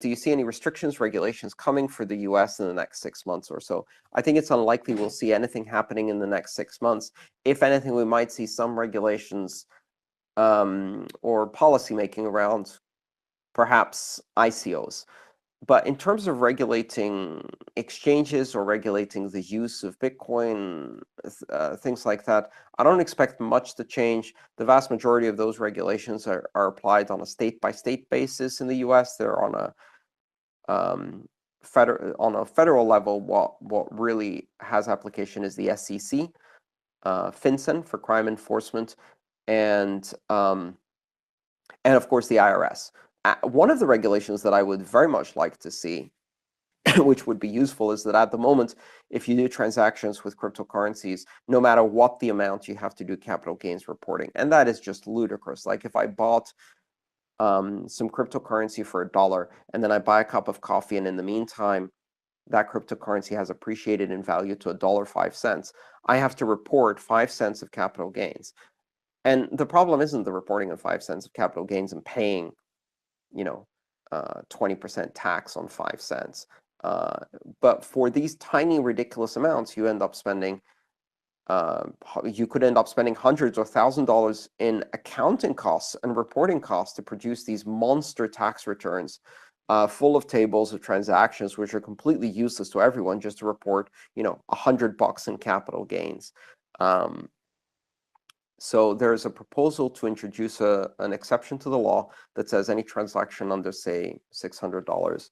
do you see any restrictions, regulations coming for the US in the next 6 months or so? I think it's unlikely we'll see anything happening in the next 6 months. If anything, we might see some regulations or policymaking around perhaps ICOs. But in terms of regulating exchanges or regulating the use of Bitcoin, things like that, I don't expect much to change. The vast majority of those regulations are applied on a state-by-state basis in the US. They're on a federal level. What really has application is the SEC, FinCEN for crime enforcement, and of course the IRS. One of the regulations that I would very much like to see, which would be useful, is that at the moment, if you do transactions with cryptocurrencies, no matter what the amount, you have to do capital gains reporting. And that is just ludicrous. Like if I bought some cryptocurrency for $1, and then I buy a cup of coffee, and in the meantime, that cryptocurrency has appreciated in value to $1.05, I have to report 5 cents of capital gains. And the problem isn't the reporting of 5 cents of capital gains and paying 20% tax on 5 cents. But for these tiny, ridiculous amounts, you end up spending, you could end up spending hundreds or $1,000s in accounting costs and reporting costs to produce these monster tax returns full of tables of transactions, which are completely useless to everyone, just to report, $100 in capital gains. So there's a proposal to introduce an exception to the law that says any transaction under, say, $600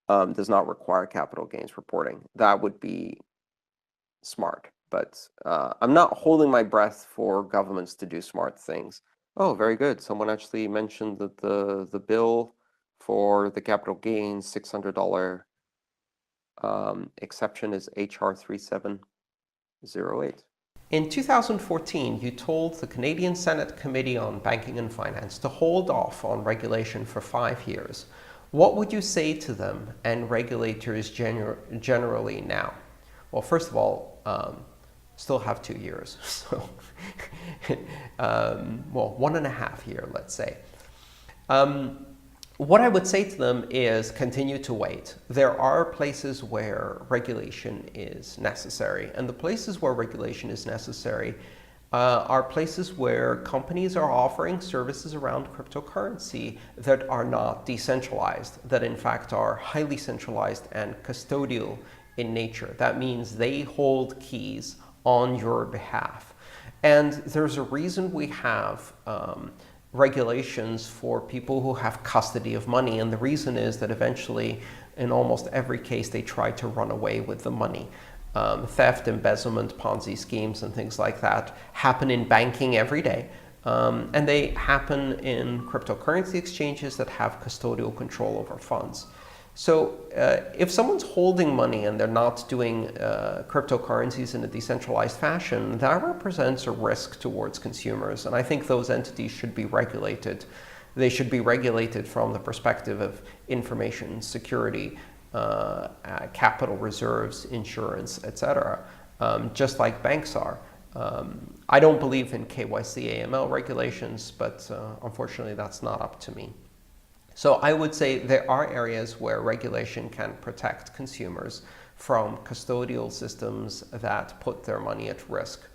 does not require capital gains reporting. That would be smart, but I'm not holding my breath for governments to do smart things. Oh, very good. Someone actually mentioned that the bill for the capital gains $600 exception is HR 3708. In 2014, you told the Canadian Senate Committee on Banking and Finance to hold off on regulation for 5 years. What would you say to them and regulators generally now? Well, first of all, still have 2 years. So, well, 1.5 years, let's say. What I would say to them is continue to wait. There are places where regulation is necessary, and the places where regulation is necessary are places where companies are offering services around cryptocurrency that are not decentralized, that in fact are highly centralized and custodial in nature. That means they hold keys on your behalf. And there's a reason we have regulations for people who have custody of money, and the reason is that eventually, in almost every case, they try to run away with the money. Theft, embezzlement, Ponzi schemes, and things like that happen in banking every day, and they happen in cryptocurrency exchanges that have custodial control over funds. So if someone's holding money and they're not doing cryptocurrencies in a decentralized fashion, that represents a risk towards consumers. And I think those entities should be regulated. They should be regulated from the perspective of information security, capital reserves, insurance, etc., just like banks are. I don't believe in KYC AML regulations, but unfortunately that's not up to me. So I would say there are areas where regulation can protect consumers from custodial systems that put their money at risk.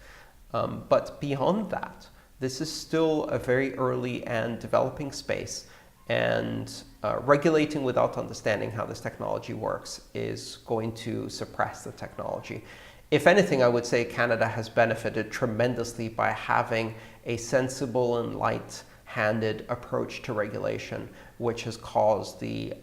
But beyond that, this is still a very early and developing space, and regulating without understanding how this technology works is going to suppress the technology. If anything, I would say Canada has benefited tremendously by having a sensible and light-handed approach to regulation, which has caused the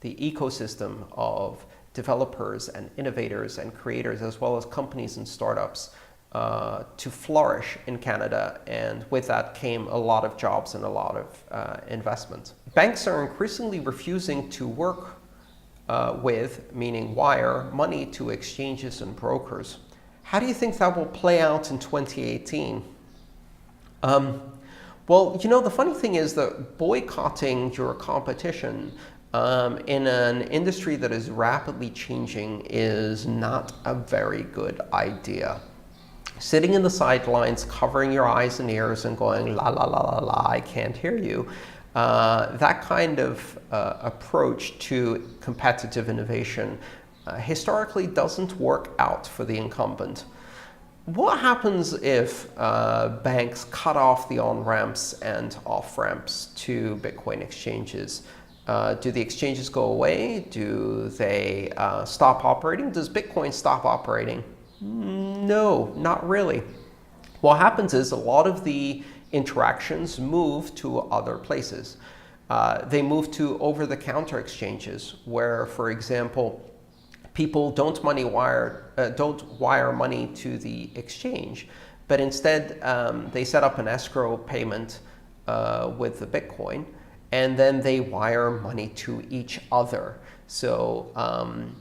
ecosystem of developers and innovators and creators, as well as companies and startups, to flourish in Canada. And with that came a lot of jobs and a lot of investment. Banks are increasingly refusing to work with, meaning wire, money to exchanges and brokers. How do you think that will play out in 2018? Well, the funny thing is that boycotting your competition in an industry that is rapidly changing is not a very good idea. Sitting in the sidelines, covering your eyes and ears and going, la, la, la, la, la, I can't hear you, That kind of approach to competitive innovation historically doesn't work out for the incumbent. What happens if banks cut off the on-ramps and off-ramps to Bitcoin exchanges? Do the exchanges go away? Do they stop operating? Does Bitcoin stop operating? No, not really. What happens is a lot of the interactions move to other places. They move to over-the-counter exchanges where, for example, people don't wire money to the exchange, but instead they set up an escrow payment with the Bitcoin, and then they wire money to each other. So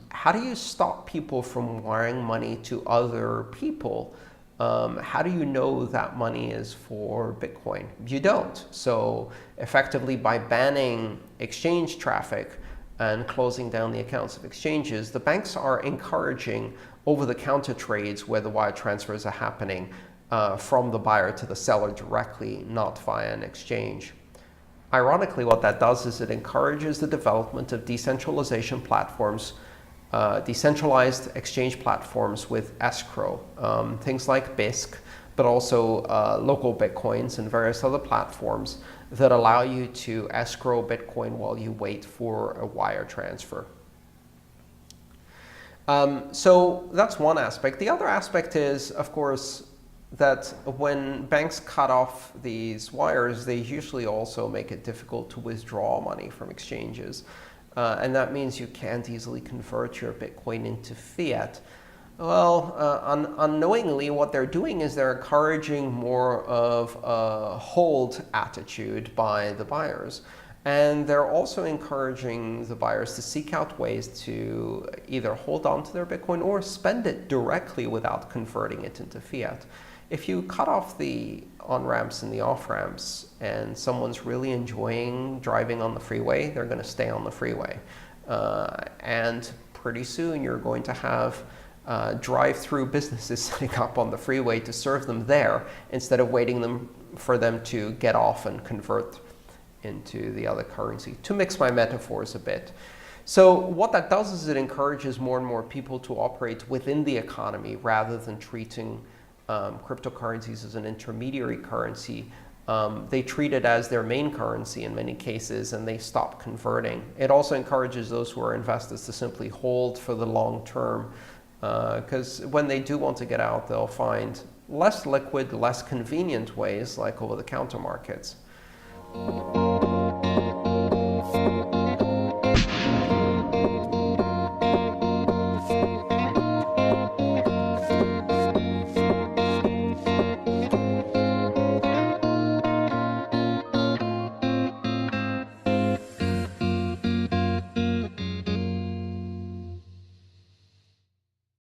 how do you stop people from wiring money to other people? How do you know that money is for Bitcoin? You don't. So effectively, by banning exchange traffic and closing down the accounts of exchanges, the banks are encouraging over-the-counter trades where the wire transfers are happening from the buyer to the seller directly, not via an exchange. Ironically, what that does is it encourages the development of decentralization platforms, decentralized exchange platforms with escrow, things like BISC, but also local Bitcoins and various other platforms that allow you to escrow Bitcoin while you wait for a wire transfer. So that's one aspect. The other aspect is, of course, that when banks cut off these wires, they usually also make it difficult to withdraw money from exchanges. And that means you can't easily convert your Bitcoin into fiat. Well, unknowingly, what they're doing is they're encouraging more of a hold attitude by the buyers. And they're also encouraging the buyers to seek out ways to either hold on to their Bitcoin or spend it directly without converting it into fiat. If you cut off the on-ramps and the off-ramps and someone's really enjoying driving on the freeway, they're going to stay on the freeway. And pretty soon you're going to have drive-through businesses setting up on the freeway to serve them there instead of waiting for them to get off and convert into the other currency, to mix my metaphors a bit. So what that does is it encourages more and more people to operate within the economy rather than treating cryptocurrencies as an intermediary currency. They treat it as their main currency in many cases, and they stop converting. It also encourages those who are investors to simply hold for the long term, because when they do want to get out, they'll find less liquid, less convenient ways like over-the-counter markets.